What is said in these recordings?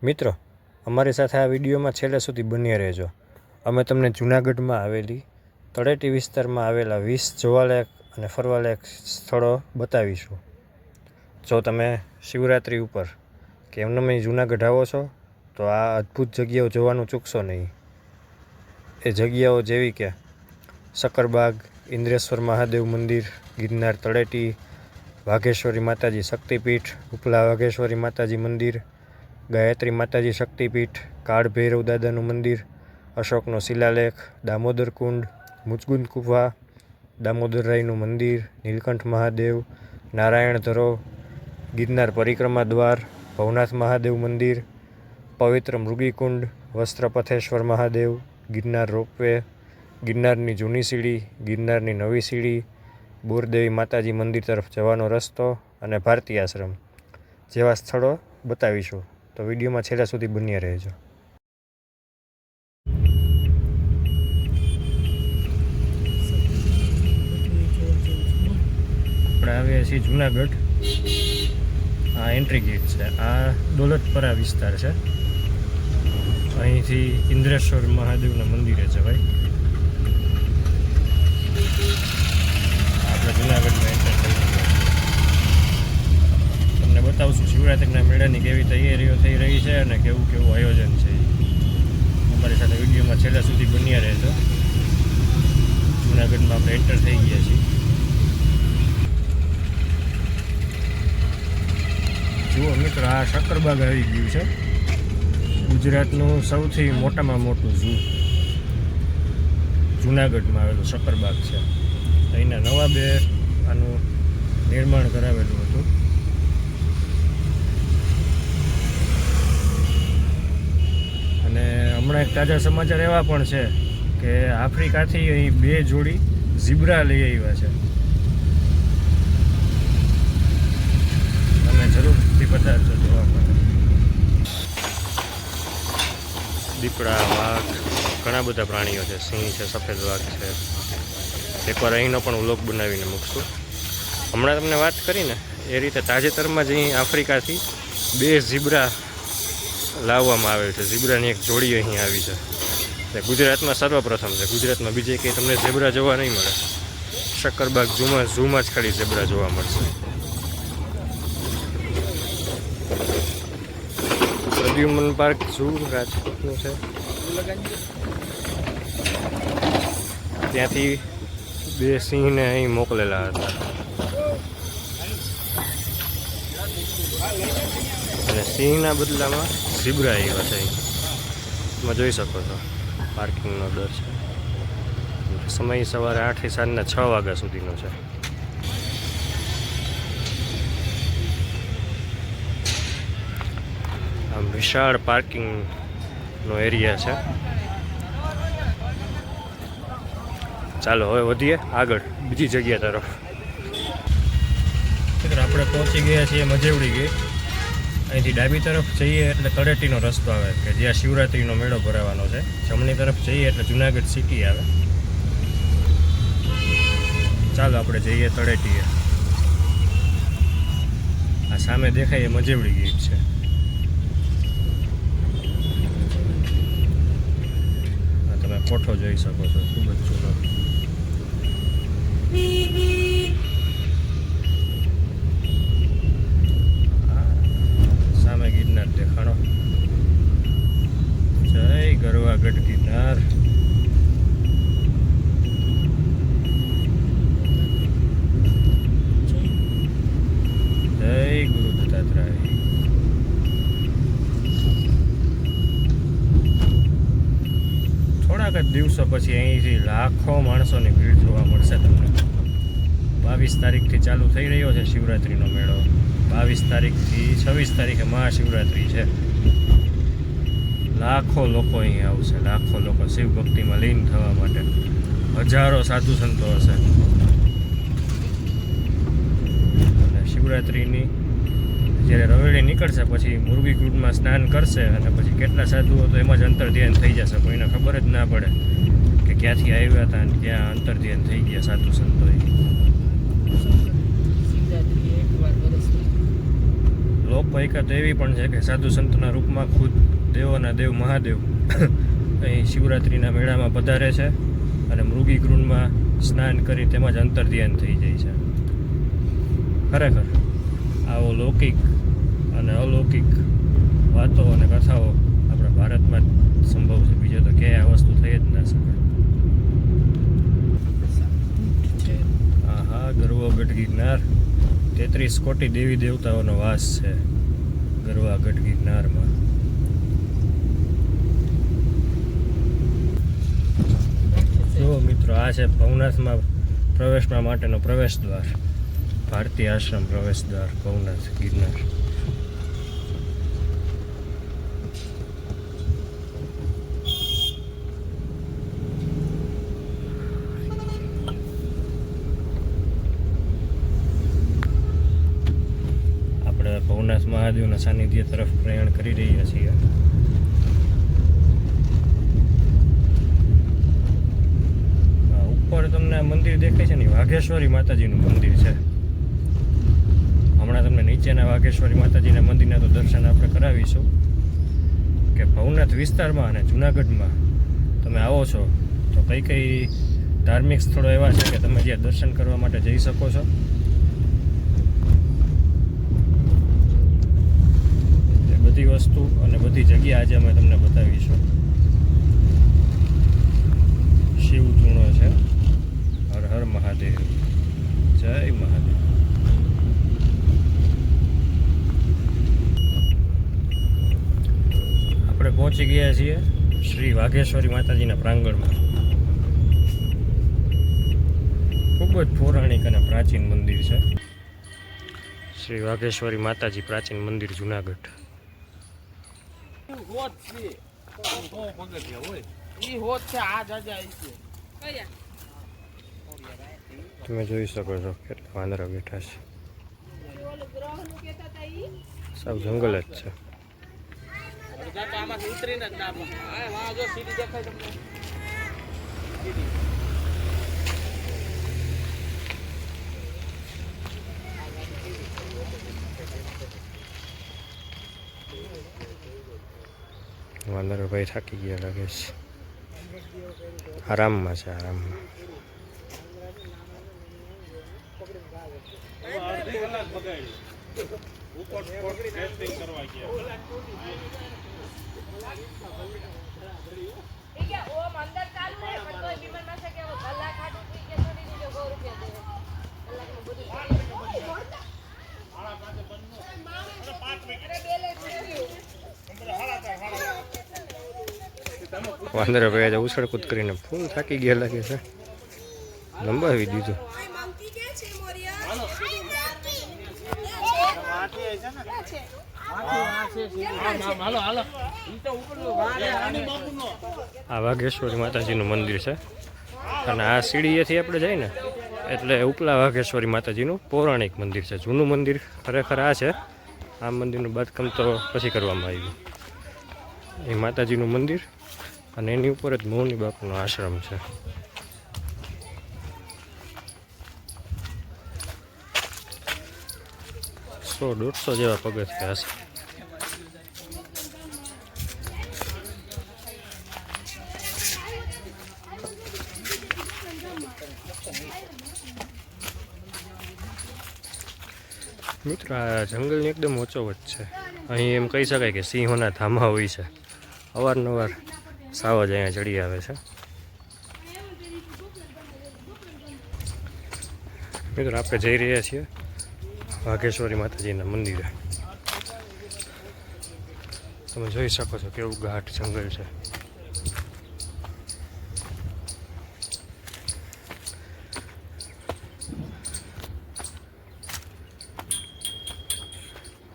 મિત્રો, અમારી સાથે આ વિડીયોમાં છેલ્લે સુધી બન્યા રહેજો. અમે તમને જૂનાગઢમાં આવેલી તળેટી વિસ્તારમાં આવેલા 20 જોવાલાયક અને ફરવાલાયક સ્થળો બતાવીશું. જો તમે શિવરાત્રિ ઉપર કે એમને જૂનાગઢ આવો છો તો આ અદ્ભુત જગ્યાઓ જોવાનું ચૂકશો નહીં. એ જગ્યાઓ જેવી કે શક્કરબાગ, ઇન્દ્રેશ્વર મહાદેવ મંદિર, ગિરનાર તળેટી, વાઘેશ્વરી માતાજી શક્તિપીઠ, ઉપલા વાઘેશ્વરી માતાજી મંદિર, ગાયત્રી માતાજી શક્તિપીઠ, કાળ ભૈરવ દાદાનું મંદિર, અશોકનો શિલાલેખ, દામોદર કુંડ, મુચગુંદ કુવા, દામોદરરાયનું મંદિર, નીલકંઠ મહાદેવ, નારાયણ ધરો, ગિરનાર પરિક્રમા દ્વાર, ભવનાથ મહાદેવ મંદિર, પવિત્ર મૃગીકુંડ, વસ્ત્રપથેશ્વર મહાદેવ, ગિરનાર રોપવે, ગિરનારની જૂની સીડી, ગિરનારની નવી સીડી, બોરદેવી માતાજી મંદિર તરફ જવાનો રસ્તો અને ભારતી આશ્રમ જેવા સ્થળો બતાવીશું. તો વિડીયોમાં છેલ્લા સુધી બન્યા રહેજો. આપણે આવીએ છીએ જૂનાગઢ. આ એન્ટ્રી ગેટ છે. આ દોલતપરા વિસ્તાર છે. અહીંથી ઇન્દ્રેશ્વર મહાદેવના મંદિરે છે ભાઈ. આપણે જૂનાગઢમાં એન્ટર થઈ ગયા. તમને બતાવશું શિવરાત્રિના મેળાની કેવી તૈયારીઓ થઈ રહી છે અને કેવું કેવું આયોજન છે. અમારી સાથે વિડીયોમાં છેલ્લા સુધી બન્યા રહેજો. જૂનાગઢમાં આપણે એન્ટર થઈ ગયા છીએ. જુઓ મિત્રો, આ શક્કરબાગ આવી ગયું છે. ગુજરાતનું સૌથી મોટામાં મોટું ઝૂ જૂનાગઢમાં આવેલું શક્કરબાગ છે. અહીંના નવાબે આનું નિર્માણ કરાવેલું હતું. અને હમણાં એક તાજા સમાચાર એવા પણ છે કે આફ્રિકાથી અહીં 2 જોડી ઝીબ્રા લઈ આવ્યા છે. તમે જરૂરથી પધારજો જોવા માટે. દીપડા, વાઘ, ઘણા બધા પ્રાણીઓ છે. સિંહ છે, સફેદ વાઘ છે. એકવાર અહીંનો પણ વ્લોગ બનાવીને મૂકશું. હમણાં તમને વાત કરીને એ રીતે તાજેતરમાં જ અહીં આફ્રિકાથી 2 ઝીબ્રા લાવવામાં આવે છે. ઝીબ્રાની એક જોડી અહીં આવી છે. તે ગુજરાતમાં સર્વપ્રથમ છે. ગુજરાતમાં બીજે કંઈ તમને ઝીબ્રા જોવા નહીં મળે. શક્કરબાગ ઝૂમાં જ ખાલી ઝીબ્રા જોવા મળશે. પ્રદ્યુમન પાર્ક ઝૂ રાજકોટનું છે. ત્યાંથી 2 સિંહને અહીં મોકલેલા હતા અને સિંહના બદલામાં ઝીબ્રા આવ્યા છે. અહીંમાં જોઈ શકો છો પાર્કિંગનો દર છે. સમય સવારે 8થી સાંજના 6 વાગ્યા સુધીનો છે. આમ વિશાળ પાર્કિંગનો એરિયા છે. ચાલો હવે વધીએ આગળ બીજી જગ્યા તરફ. આપણે પહોંચી ગયા છીએ મજેવડી ગેટ. અહીંથી ડાબી તરફ જઈએ એટલે તળેટીનો રસ્તો આવે કે જ્યાં શિવરાત્રિનો મેળો ભરાવાનો છે. જમણી તરફ જઈએ એટલે જૂનાગઢ સિટી આવે. ચાલો આપણે જઈએ તળેટીએ. આ સામે દેખાય એ મજેવડી ગેટ છે. આ તમે કોઠો જોઈ શકો છો, ખૂબ જ જૂનો. સામે ગિરનાર દેખાણો. જય ગરવાગઢ ગિરનાર. જય ગુરુ દત્તાત્રેય. થોડાક જ દિવસો પછી અહીંથી લાખો માણસોની ભીડ જોવા મળશે તમને. 22 તારીખથી ચાલુ થઈ રહ્યો છે શિવરાત્રિનો મેળો. 22 તારીખથી 26 તારીખે મહાશિવરાત્રિ છે. લાખો લોકો અહીં આવશે. લાખો લોકો શિવ ભક્તિમાં લીન થવા માટે. હજારો સાધુ સંતો હશે. અને શિવરાત્રિની જ્યારે રવેડી નીકળશે પછી મુરગી કુંડમાં સ્નાન કરશે અને પછી કેટલા સાધુઓ તો એમાં જ અંતર ધ્યાન થઈ જશે. કોઈને ખબર જ ના પડે કે ક્યાંથી આવ્યા હતા અને ક્યાં અંતર ધ્યાન થઈ ગયા સાધુ સંતોએ. લોકવાયકા એવી પણ છે કે સાધુ સંતના રૂપમાં ખુદ દેવોના દેવ મહાદેવ અહીં શિવરાત્રિના મેળામાં પધારે છે અને મૃગી કૃંડમાં સ્નાન કરી તેમાં જ અંતર ધ્યાન થઈ જાય છે. ખરેખર આવો લૌકિક અને અલૌકિક વાતો અને કથાઓ આપણા ભારતમાં જ સંભવ છે. બીજે તો ક્યાંય આ વસ્તુ થઈ જ ના શકે. હા, ગરવો ગઢ ગિરનાર 33 કોટી દેવી દેવતાઓનો વાસ છે ગરવા ગઢ ગિરનારમાં. જો મિત્રો, આ છે ભવનાથમાં પ્રવેશવા માટેનો પ્રવેશ દ્વાર, ભારતીય આશ્રમ પ્રવેશ દ્વાર ભવનાથ ગિરનાર. આપણે ભવનાથ મહાદેવના સાનિધ્ય તરફ પ્રયાણ કરી રહ્યા છીએ. ઉપર તમને મંદિર દેખાય છે ને, વાઘેશ્વરી માતાજીનું મંદિર છે. હમણાં તમને નીચેના વાઘેશ્વરી માતાજીના મંદિરના તો દર્શન આપણે કરાવીશું કે ભવનાથ વિસ્તારમાં અને જૂનાગઢમાં તમે આવો છો તો કઈ કઈ ધાર્મિક સ્થળો એવા છે કે તમે જ્યાં દર્શન કરવા માટે જઈ શકો છો. એ બધી વસ્તુ અને બધી જગ્યા આજે અમે તમને બતાવીશું. શિવ ચૂણો છે. હર હર મહાદેવ, જય મહાદેવ. આપણે પહોંચી ગયા છીએ શ્રી વાઘેશ્વરી માતાજીના પ્રાંગણમાં. ખૂબ જ પૌરાણિક અને પ્રાચીન મંદિર છે. શ્રી વાઘેશ્વરી માતાજી પ્રાચીન મંદિર જુનાગઢ. તમે જોઈ શકો છો કેટલા વાંદરા બેઠા છે. સાવ જંગલ જ છે. વાંદરભાઈ થાકી ગયા લાગે છે. આરામમાં છે, આરામમાં. વાંદરભાઈ આજે ઉછળકૂદ કરીને ફૂલ થાકી ગયા લાગે છે. લંબાવી દીધું. આ વાઘેશ્વરી માતાજીનું મંદિર છે અને આ સીડીએથી આપણે જઈએ ને એટલે ઉપલા વાઘેશ્વરી માતાજીનું પૌરાણિક મંદિર છે. જૂનું મંદિર ખરેખર આ છે. આ મંદિરનું બાંધકામ તો પછી કરવામાં આવ્યું. એ માતાજીનું મંદિર અને એની ઉપર જ મૌની બાપુનો આશ્રમ છે. સો 150 જેવા પગથિયા હશે. મિત્રો, આ જંગલની એકદમ વચ્ચોવચ છે. અહીં એમ કહી શકાય કે સિંહોના ધામા હોય છે. અવારનવાર સાવજ અહીંયા ચડી આવે છે. મિત્રો, આપણે જઈ રહ્યા છીએ વાઘેશ્વરી માતાજીના મંદિરે. તમે જોઈ શકો છો કેવું ઘાટ જંગલ છે.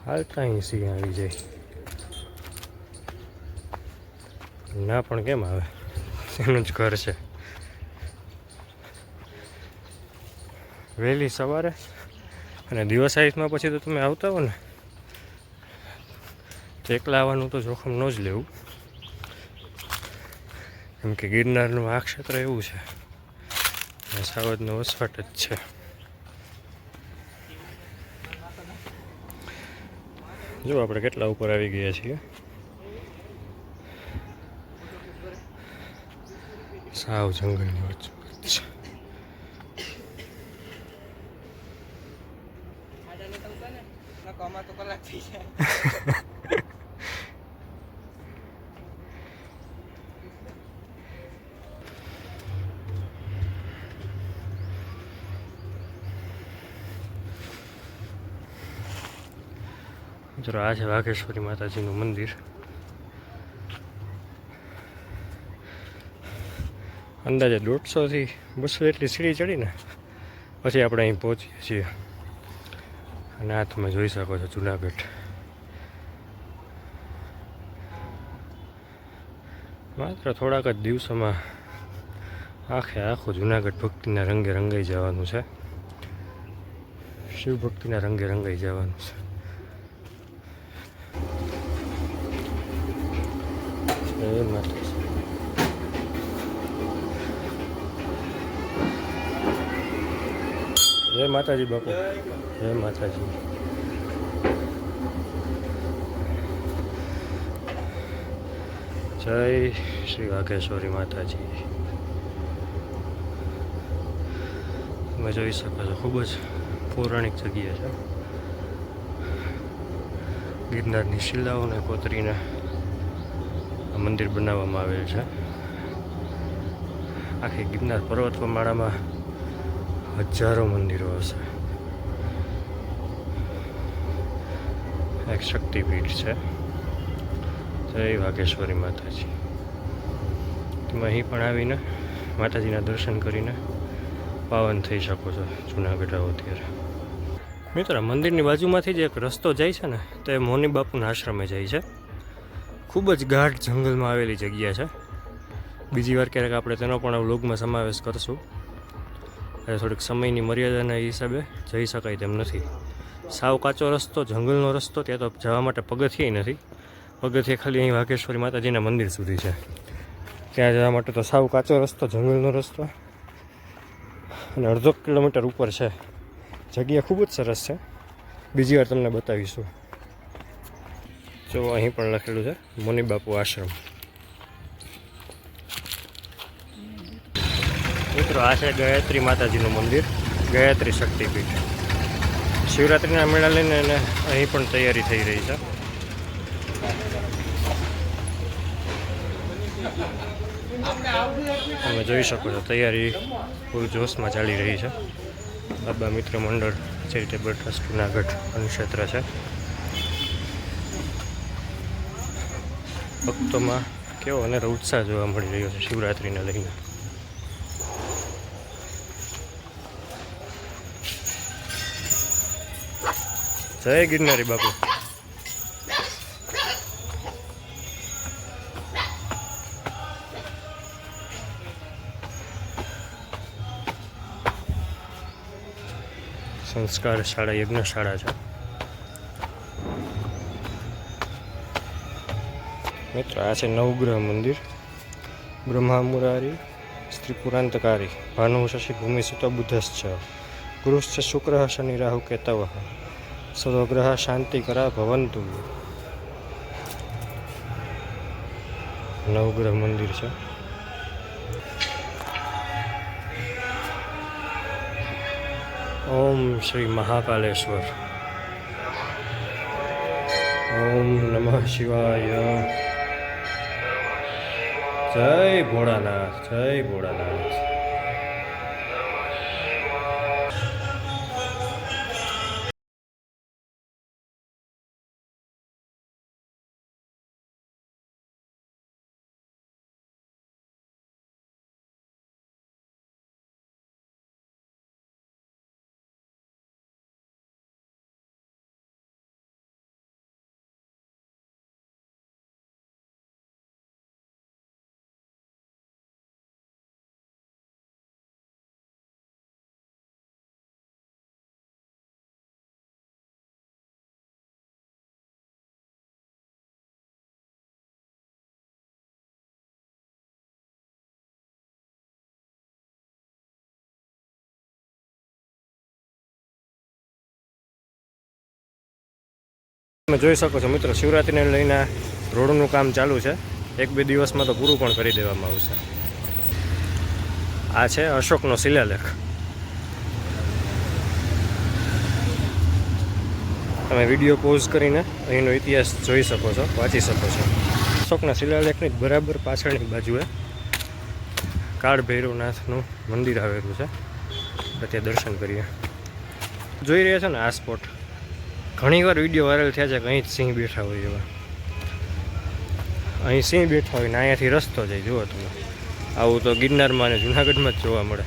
હાલતા અહીં સિંહ આવી જાય ના પણ કેમ આવે, એનું જ ઘર છે. વહેલી સવારે અને દિવસાઈમાં પછી તો તમે આવતા હો ને તો એકલા આવવાનું તો જોખમ ન જ લેવું, કેમ કે ગિરનારનું આ ક્ષેત્ર એવું છે અને સાવજનો વસવાટ જ છે. જો આપણે કેટલા ઉપર આવી ગયા છીએ. સાવ જંગલની વચ્ચે. મિત્રો આ છે વાઘેશ્વરી માતાજીનું મંદિર. અંદાજે 150 થી 200 જેટલી સીડી ચડીને પછી આપણે અહીં પહોંચીએ છીએ. અને આ તમે જોઈ શકો છો જુનાગઢ. માત્ર થોડાક જ દિવસોમાં આખું જુનાગઢ ભક્તિના રંગે રંગાઈ જવાનું છે. શિવ ભક્તિના રંગે રંગાઈ જવાનું છે. જય માતાજી. જય માતાજી બાપુ. જય માતાજી. જય શ્રી વાઘેશ્વરી માતાજી. તમે જોઈ શકો છો ખૂબ જ પૌરાણિક જગ્યા છે. ગિરનારની શિલાઓને કોતરીને આ મંદિર બનાવવામાં આવેલ છે. આખી ગિરનાર પર્વતમાળામાં હજારો મંદિરો હશે. એક શક્તિપીઠ છે. જય વાઘેશ્વરી માતાજી. તમે અહીં પણ આવીને માતાજીના દર્શન કરીને પાવન થઈ શકો છો જુનાગઢ આવો ત્યારે. મિત્રો મંદિરની બાજુમાંથી જ એક રસ્તો જાય છે ને તો એ મોની બાપુના આશ્રમે જાય છે. ખૂબ જ ગાઢ જંગલમાં આવેલી જગ્યા છે. બીજી વાર ક્યારેક આપણે તેનો પણ વ્લોગમાં સમાવેશ કરશું. થોડીક સમયની મર્યાદાના હિસાબે જઈ શકાય તેમ નથી. સાવ કાચો રસ્તો, જંગલનો રસ્તો, ત્યાં તો જવા માટે પગથિયે નથી. પગથિયે ખાલી અહીં વાઘેશ્વરી માતાજીના મંદિર સુધી છે. ત્યાં જવા માટે તો સાવ કાચો રસ્તો, જંગલનો રસ્તો, અને 1.5 કિલોમીટર ઉપર છે. જગ્યા ખૂબ જ સરસ છે. બીજી વાર તમને બતાવીશું. જો અહીં પણ લખેલું છે મોની બાપુ આશ્રમ. મિત્રો આ છે ગાયત્રી માતાજીનું મંદિર, ગાયત્રી શક્તિપીઠ. શિવરાત્રિના મેળા લઈને એને અહીં પણ તૈયારી થઈ રહી છે. તમે જોઈ શકો છો તૈયારી ફૂલ જોશમાં ચાલી રહી છે. બાબા મિત્ર મંડળ ચેરિટેબલ ટ્રસ્ટ જુનાગઢ ક્ષેત્ર છે. ભક્તોમાં કેવો અનેરો ઉત્સાહ જોવા મળી રહ્યો છે શિવરાત્રિને લઈને. જય ગિરનારી બાપુ. સંસ્કાર શાળા યજ્ઞશાળા છે. મિત્ર આ છે નવગ્રહ મંદિર. બ્રહ્મા મુરારી, સ્ત્રી પુરાંતકારી, ભાનુ શશી ભૂમિ સુત બુધશ્ચ, ગુરુશ્ચ શુક્ર શનિ રાહુ કેતવ, સર્વગ્રહ શાંતિકરા ભવંતુ. નવગ્રહ મંદિર છે. ઓમ શ્રી મહાકાલેશ્વર. ઓમ નમઃ શિવાય. જય ભોળાનાથ. જય ભોળાનાથ. તમે જોઈ શકો છો મિત્રો, શિવરાત્રિને લઈને રોડનું કામ ચાલુ છે. 1-2 દિવસમાં તો પૂરું પણ કરી દેવામાં આવશે. આ છે અશોકનો શિલાલેખ. તમે વિડીયો પોઝ કરીને અહીંનો ઇતિહાસ જોઈ શકો છો, વાંચી શકો છો. અશોકના શિલાલેખની બરાબર પાછળની બાજુએ કાળ ભૈરવનાથનું મંદિર આવેલું છે. ત્યાં દર્શન કરીએ. જોઈ રહ્યા છો ને આ સ્પોટ, ઘણીવાર વિડીયો વાયરલ થયા છે કે અહીં જ સિંહ બેઠા હોય એવા. અહીં સિંહ બેઠા હોય ને અહીંયાથી રસ્તો જાય. જુઓ તમે, આવું તો ગિરનારમાં અને જુનાગઢમાં જ જોવા મળે.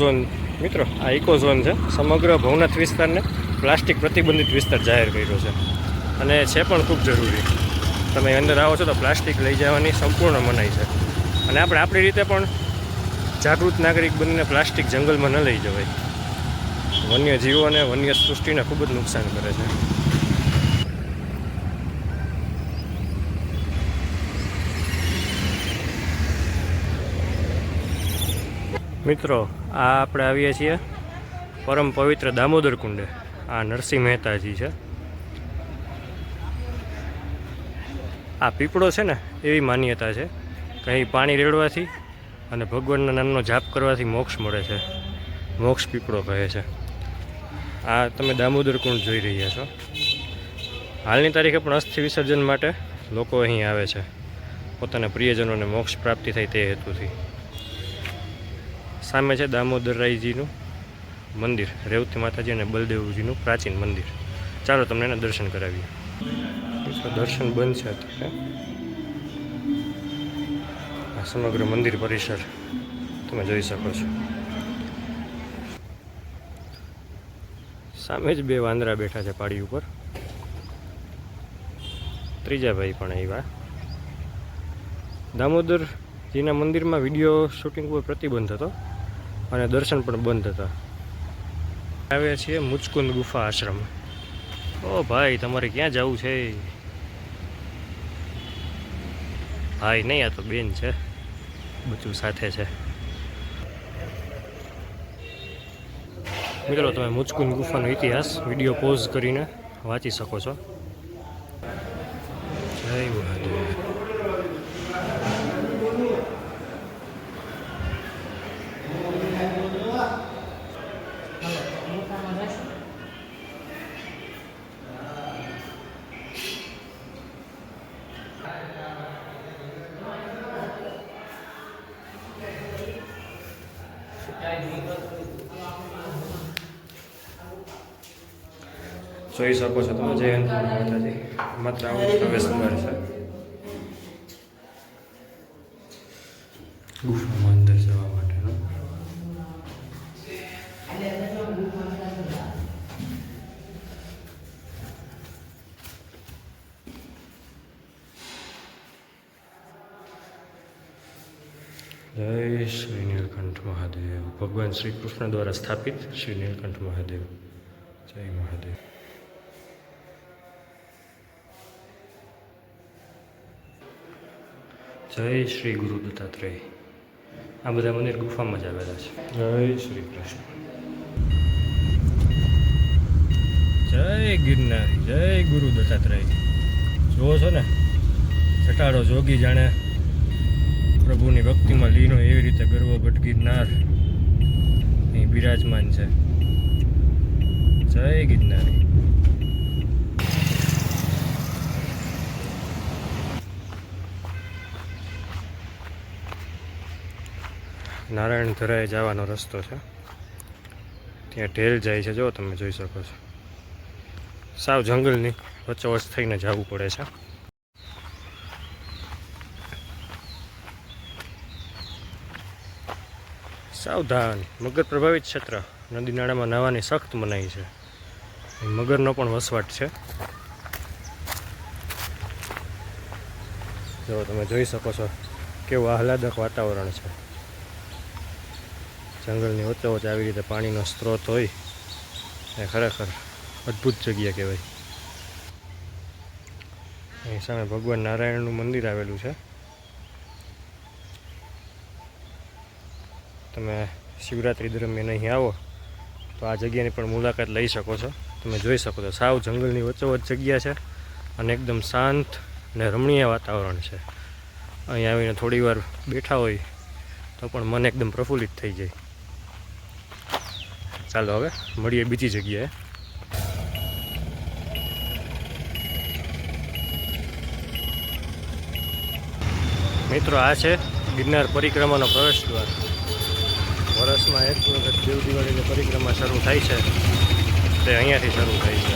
ઝોન મિત્રો, આ ઇકો ઝોન છે. સમગ્ર ભવનાથ વિસ્તારને પ્લાસ્ટિક પ્રતિબંધિત વિસ્તાર જાહેર કર્યો છે અને છે પણ ખૂબ જરૂરી. તમે અંદર આવો છો તો પ્લાસ્ટિક લઈ જવાની સંપૂર્ણ મનાઈ છે. અને આપણે આપણી રીતે પણ જાગૃત નાગરિક બનીને પ્લાસ્ટિક જંગલમાં ન લઈ જવાય. વન્ય જીવો અને વન્ય સૃષ્ટિને ખૂબ જ નુકસાન કરે છે. મિત્રો, આ આપણે આવીએ છીએ પરમ પવિત્ર દામોદર કુંડે. આ નરસિંહ મહેતાજી છે. આ પીપળો છે ને, એવી માન્યતા છે કે અહીં પાણી રેડવાથી અને ભગવાનના નામનો જાપ કરવાથી મોક્ષ મળે છે. મોક્ષ પીપળો કહે છે. આ તમે દામોદર કુંડ જોઈ રહ્યા છો. હાલની તારીખે પણ અસ્થિ વિસર્જન માટે લોકો અહીં આવે છે, પોતાના પ્રિયજનોને મોક્ષ પ્રાપ્તિ થાય તે હેતુથી. સામે છે દામોદરાયજીનું મંદિર, રેવતી માતાજી અને બલદેવજીનું પ્રાચીન મંદિર. ચાલો તમને એના દર્શન કરાવીએ. દર્શન બંધ છે અત્યારે. આ સમગ્ર મંદિર પરિસર તમે જોઈ શકો છો. સામે જ 2 વાંદરા બેઠા છે પાડી ઉપર. ત્રીજા ભાઈ પણ આવ્યા. દામોદરજીના મંદિરમાં વિડીયો શૂટિંગ ઉપર પ્રતિબંધ હતો અને દર્શન પણ બંધ હતા. આવ્યા છીએ મુચકુંદ ગુફા આશ્રમ. ઓ ભાઈ, તમારે ક્યાં જવું છે? ભાઈ નહીં, આ તો બેન છે, બધું સાથે છે. મિત્રો, તમે મુચકુંદ ગુફાનો ઇતિહાસ વિડીયો પોઝ કરીને વાંચી શકો છો. જય મહાદેવ. જોઈ શકો છો તમે, જય માતાજી. માત્ર આવો પ્રવેશ દ્વાર છે ગુફામાં અંદર જવા માટેનો. જય શ્રી નીલકંઠ મહાદેવ. ભગવાન શ્રી કૃષ્ણ દ્વારા સ્થાપિત શ્રી નીલકંઠ મહાદેવ. જય મહાદેવ. જય શ્રી ગુરુ દત્તાત્રેય. આ બધા મંદિર ગુફામાં જ આવેલા છે. જય શ્રી કૃષ્ણ. જય ગિરનારી. જય ગુરુ દત્તાત્રેય. જુઓ છો ને, જટાડો જોગી જાણે પ્રભુની ભક્તિમાં લીનો એવી રીતે ગર્વભટ ગિરનાર અહીં બિરાજમાન છે. જય ગિરનારી. નારાયણ ધરાએ જવાનો રસ્તો છે. ત્યાં ઢેલ જાય છે, જો તમે જોઈ શકો છો. સાવ જંગલની વચ્ચોવચ થઈને જવું પડે છે. સાવધાન. મગર પ્રભાવિત ક્ષેત્ર. નદી નાળામાં નાહવાની સખ્ત મનાઈ છે. મગરનો પણ વસવાટ છે. જો તમે જોઈ શકો છો કેવું આહલાદક વાતાવરણ છે. જંગલની વચ્ચોવચ આવી રીતે પાણીનો સ્ત્રોત હોય એ ખરેખર અદ્ભુત જગ્યા કહેવાય. અહીં સામે ભગવાન નારાયણનું મંદિર આવેલું છે. તમે શિવરાત્રિ દરમિયાન અહીં આવો તો આ જગ્યાની પણ મુલાકાત લઈ શકો છો. તમે જોઈ શકો છો સાવ જંગલની વચ્ચોવચ્ચ જગ્યા છે અને એકદમ શાંત અને રમણીય વાતાવરણ છે. અહીં આવીને થોડી વાર બેઠા હોય તો પણ મન એકદમ પ્રફુલ્લિત થઈ જાય. ચાલો હવે મળીએ બીજી જગ્યાએ. મિત્રો, આ છે ગિરનાર પરિક્રમાનો પ્રવેશ દ્વાર. વર્ષમાં એક વખત દેવ દિવાળીની પરિક્રમા શરૂ થાય છે તે અહીંયાથી શરૂ થાય છે.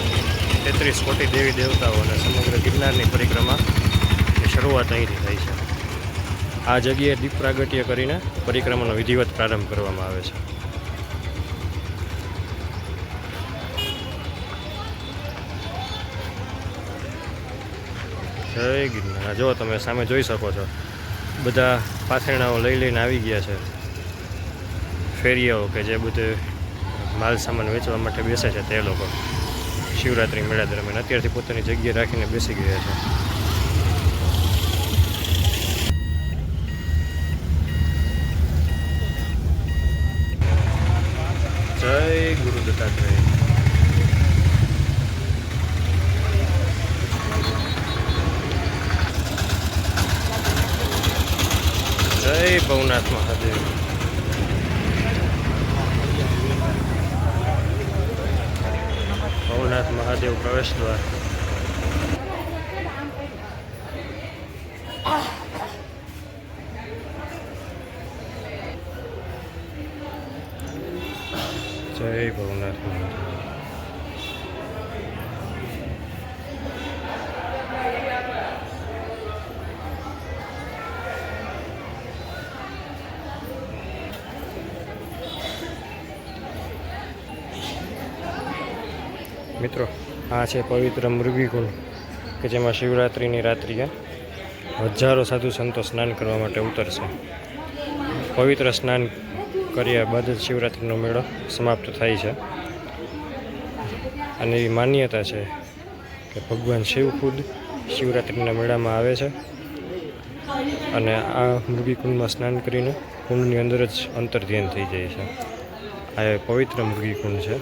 33 કોટી દેવી દેવતાઓ અને સમગ્ર ગિરનારની પરિક્રમાની શરૂઆત અહીંથી થાય છે. આ જગ્યાએ દીપ પ્રાગટ્ય કરીને પરિક્રમાનો વિધિવત પ્રારંભ કરવામાં આવે છે. જય ગિરનાર. જો તમે સામે જોઈ શકો છો બધા પાથરણાઓ લઈને આવી ગયા છે. ફેરિયાઓ કે જે બધે માલ સામાન વેચવા માટે બેસે છે તે લોકો શિવરાત્રિ મેળા દરમિયાન અત્યારથી પોતાની જગ્યા રાખીને બેસી ગયા છે. જય ગુરુ દત્તાત્રેય. જય ભવનાથ મહાદેવ. ભવનાથ મહાદેવ પ્રવેશ દ્વાર. જય ભવનાથ મહાદેવ. મિત્રો, આ છે પવિત્ર મૃગીકુંડ કે જેમાં શિવરાત્રિની રાત્રિએ હજારો સાધુ સંતો સ્નાન કરવા માટે ઉતરશે. પવિત્ર સ્નાન કર્યા બાદ જ શિવરાત્રિનો મેળો સમાપ્ત થાય છે. અને એવી માન્યતા છે કે ભગવાન શિવ ખુદ શિવરાત્રિના મેળામાં આવે છે અને આ મૃગીકુંડમાં સ્નાન કરીને કુંડની અંદર જ અંતર્ધ્યાન થઈ જાય છે. આ પવિત્ર મૃગીકુંડ છે.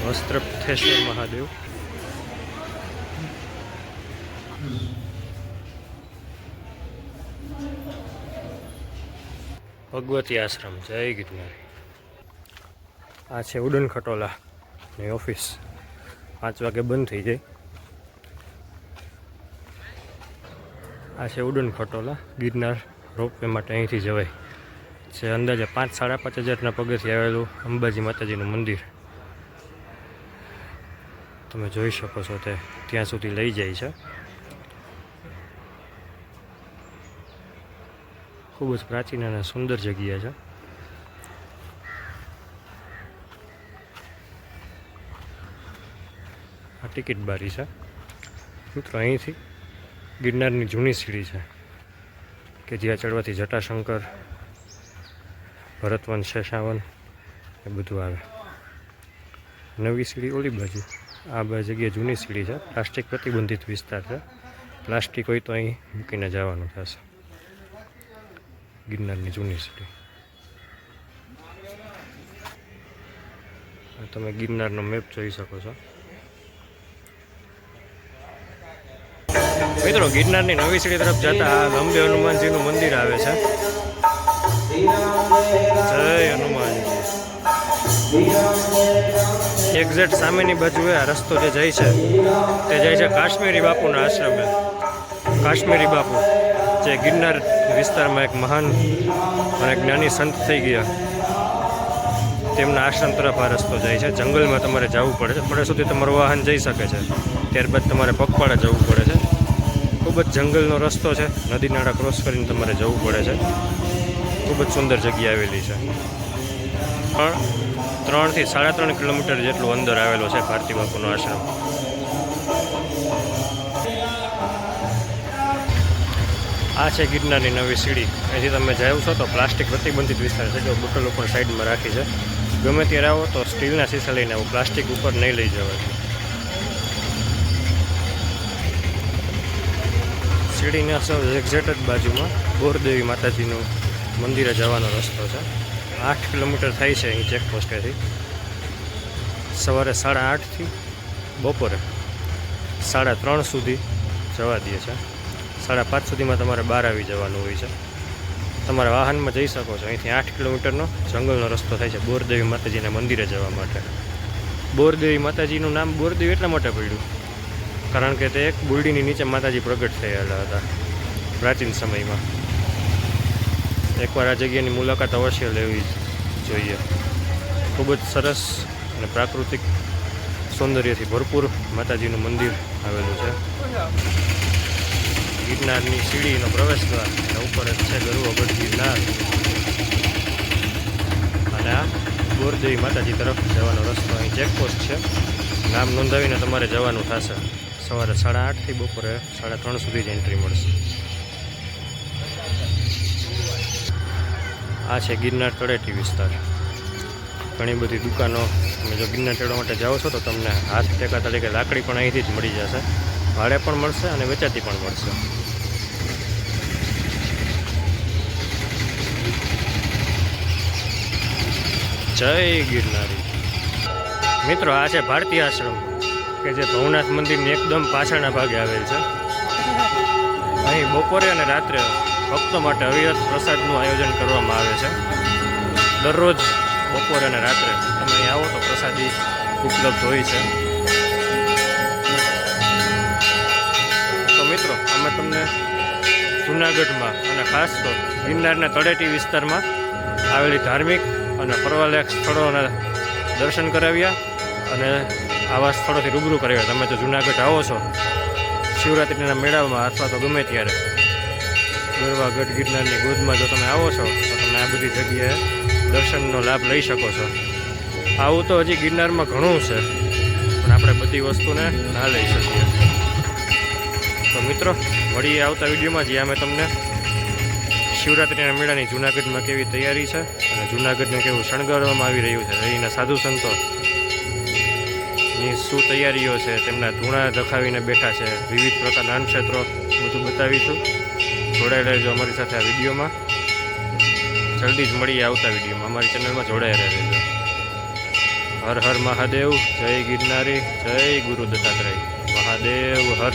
વસ્ત્રપથેશ્વર મહાદેવ. ભગવતી આશ્રમ. જય ગિરનાર. આ છે ઉડન ખટોલાની ઓફિસ. 5 વાગે બંધ થઈ જાય. આ છે ઉડન ખટોલા. ગિરનાર રોપવે માટે અહીંથી જવાય છે. અંદાજે 5-5.5 હજારના પગેથી આવેલું અંબાજી માતાજીનું મંદિર તમે જોઈ શકો છો તે ત્યાં સુધી લઈ જાય છે. ખૂબ જ પ્રાચીન અને સુંદર જગ્યા છે. આ ટિકિટ બારી છે. મિત્રો, અહીંથી ગિરનારની જૂની સીડી છે કે જ્યાં ચડવાથી જટાશંકર, ભરતવન, શેષાવન એ બધું આવે. નવી સીડી ઓલી બાજુ. આ બે જગ્યાએ જૂની સીડી છે. પ્લાસ્ટિક પ્રતિબંધિત વિસ્તાર છે. પ્લાસ્ટિક હોય તો અહીં મૂકીને જવાનું થશે. ગિરનારની જૂની સીડી. તમે ગિરનારનો મેપ જોઈ શકો છો. મિત્રો, ગિરનારની નવી સીડી તરફ જતા આ લંબે હનુમાનજીનું મંદિર આવે છે. જય હનુમાનજી. એક્ઝેક્ટ સામેની બાજુએ આ રસ્તો જે જાય છે તે જાય છે કાશ્મીરી બાપુના આશ્રમે. કાશ્મીરી બાપુ જે ગિરનાર વિસ્તારમાં એક મહાન અને જ્ઞાની સંત થઈ ગયા, તેમના આશ્રમ તરફ આ રસ્તો જાય છે. જંગલમાં તમારે જવું પડે છે. પડે સુધી તમારું વાહન જઈ શકે છે. ત્યારબાદ તમારે પગપાળા જવું પડે છે. ખૂબ જ જંગલનો રસ્તો છે. નદી નાળા ક્રોસ કરીને તમારે જવું પડે છે. ખૂબ જ સુંદર જગ્યા આવેલી છે. પણ 3 થી 3.5 કિલોમીટર જેટલું અંદર આવેલો છે ભારતી બાપુનો આશ્રમ. આ છે ગિરનારની નવી સીડી. અહીંથી તમે જાઓ છો તો પ્લાસ્ટિક પ્રતિબંધિત વિસ્તાર છે. જો બોટલો પણ સાઈડમાં રાખી છે. ગમે ત્યારે આવો તો સ્ટીલના શીશા લઈને આવો. પ્લાસ્ટિક ઉપર નહીં લઈ જવાય. સીડીના એક્ઝેક્ટ જ બાજુમાં બોરદેવી માતાજીનું મંદિરે જવાનો રસ્તો છે. 8 કિલોમીટર થાય છે અહીં ચેકપોસ્ટેથી. સવારે 8:30થી બપોરે 3:30 સુધી જવા દે છે. 5:30 સુધીમાં તમારે બહાર આવી જવાનું હોય છે. તમારા વાહનમાં જઈ શકો છો. અહીંથી 8 કિલોમીટરનો જંગલનો રસ્તો થાય છે બોરદેવી માતાજીના મંદિરે જવા માટે. બોરદેવી માતાજીનું નામ બોરદેવી એટલા માટે પડ્યું કારણ કે તે એક બુલડીની નીચે માતાજી પ્રગટ થયેલા હતા પ્રાચીન સમયમાં. એકવાર આ જગ્યાની મુલાકાત અવશ્ય લેવી જોઈએ. ખૂબ જ સરસ અને પ્રાકૃતિક સૌંદર્યથી ભરપૂર માતાજીનું મંદિર આવેલું છે. ગિરનારની સીડીનો પ્રવેશદ્વાર ઉપર જ છે ગરુવગઢ ગિરનાર, અને આ બોરદેવી માતાજી તરફ જવાનો રસ્તો. અહીં ચેકપોસ્ટ છે. નામ નોંધાવીને તમારે જવાનું થશે. સવારે 8:30થી બપોરે 3:30 સુધી જ એન્ટ્રી મળશે. આ છે ગિરનાર તળેટી વિસ્તાર. ઘણી બધી દુકાનો. તમે જો ગિરનાર ચડવા માટે જાઓ છો તો તમને હાથ ટેકા તરીકે લાકડી પણ અહીંથી જ મળી જશે. ભાડે પણ મળશે અને વેચાતી પણ મળશે. જય ગિરનારી. મિત્રો, આ છે ભારતીય આશ્રમ કે જે ભવનાથ મંદિરની એકદમ પાછળના ભાગે આવેલ છે. અહીં બપોરે અને રાત્રે ભક્તો માટે અવિરત પ્રસાદનું આયોજન કરવામાં આવે છે. દરરોજ બપોરે અને રાત્રે તમે અહીં આવો તો પ્રસાદી ઉપલબ્ધ હોય છે. તો મિત્રો, અમે તમને જૂનાગઢમાં અને ખાસ તો ગિરનારના તળેટી વિસ્તારમાં આવેલી ધાર્મિક અને ફરવાલાયક સ્થળોના દર્શન કરાવ્યા અને આવા સ્થળોથી રૂબરૂ કરાવ્યા. તમે જો જૂનાગઢ આવો છો શિવરાત્રિના મેળામાં અથવા તો ગમે ત્યારે ગરવાગઢ ગિરનારની ગોદમાં જો તમે આવો છો તો તમે આ બધી જગ્યાએ દર્શનનો લાભ લઈ શકો છો. આવું તો હજી ગિરનારમાં ઘણું છે, પણ આપણે બધી વસ્તુને ના લઈ શકીએ. તો મિત્રો, મળીએ આવતા વિડીયોમાં, જ્યાં અમે તમને શિવરાત્રિના મેળાની જૂનાગઢમાં કેવી તૈયારી છે અને જૂનાગઢને કેવું શણગારવામાં આવી રહ્યું છે, અહીંના સાધુ સંતોની શું તૈયારીઓ છે, તેમના ધૂણા દખાવીને બેઠા છે, વિવિધ પ્રકારના અન્ન ક્ષેત્રો બધું બતાવીશું. જોડાયેલા રહેજો અમારી સાથે આ વિડીયોમાં. જલ્દી જ મળીએ આવતા વિડીયોમાં. અમારી ચેનલમાં જોડાયેલા રહેજો. હર હર મહાદેવ. જય ગિરનારી. જય ગુરુ દત્તાત્રેય. મહાદેવ હર.